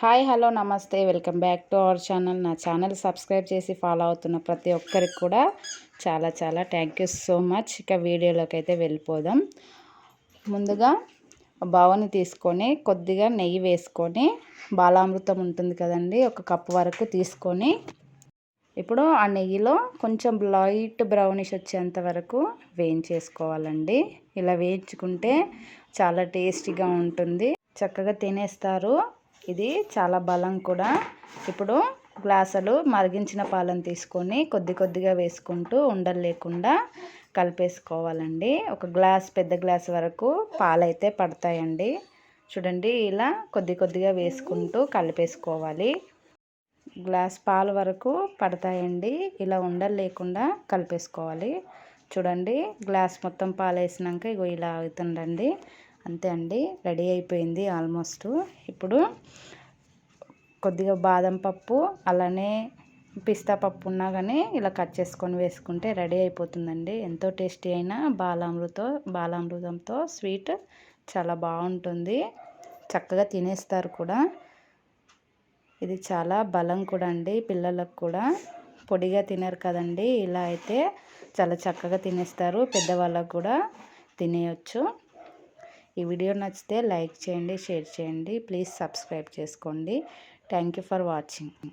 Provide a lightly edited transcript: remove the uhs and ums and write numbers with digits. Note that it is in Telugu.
హాయ్ హలో నమస్తే welcome back to our channel. నా ఛానల్ సబ్స్క్రైబ్ చేసి ఫాలో అవుతున్న ప్రతి ఒక్కరికి కూడా చాలా చాలా థ్యాంక్ యూ సో మచ్. ఇక వీడియోలోకి అయితే వెళ్ళిపోదాం. ముందుగా బౌల్ని తీసుకొని కొద్దిగా నెయ్యి వేసుకొని, బాలామృతం ఉంటుంది కదండి, ఒక కప్పు వరకు తీసుకొని ఇప్పుడు ఆ నెయ్యిలో కొంచెం లైట్ బ్రౌనిష్ వచ్చేంత వరకు వేయించేసుకోవాలండి. ఇలా వేయించుకుంటే చాలా టేస్టీగా ఉంటుంది, చక్కగా తినేస్తారు. ఇది చాలా బలం కూడా. ఇప్పుడు గ్లాసులు మరిగించిన పాలను తీసుకొని కొద్ది కొద్దిగా వేసుకుంటూ ఉండలు లేకుండా కలిపేసుకోవాలండి. ఒక గ్లాస్, పెద్ద గ్లాస్ వరకు పాలైతే పడతాయండి. చూడండి, ఇలా కొద్ది కొద్దిగా వేసుకుంటూ కలిపేసుకోవాలి. గ్లాస్ పాల వరకు పడతాయండి. ఇలా ఉండలు లేకుండా కలిపేసుకోవాలి. చూడండి, గ్లాస్ మొత్తం పాలు వేసినాక ఇగో ఇలా అవుతుందండి. అంతే అండి, రెడీ అయిపోయింది ఆల్మోస్ట్. ఇప్పుడు కొద్దిగా బాదం పప్పు, అలానే పిస్తా పప్పు ఉన్నా కానీ ఇలా కట్ చేసుకొని వేసుకుంటే రెడీ అయిపోతుందండి. ఎంతో టేస్టీ అయిన బాలామృతంతో స్వీట్ చాలా బాగుంటుంది, చక్కగా తినేస్తారు కూడా. ఇది చాలా బలం కూడా అండి, పిల్లలకు కూడా. పొడిగా తినరు కదండి, ఇలా అయితే చాలా చక్కగా తినేస్తారు, పెద్దవాళ్ళకు కూడా తినేయచ్చు. ఈ వీడియో నచ్చితే లైక్ చేయండి, షేర్ చేయండి, ప్లీజ్ సబ్స్క్రైబ్ చేసుకోండి. Thank you for watching.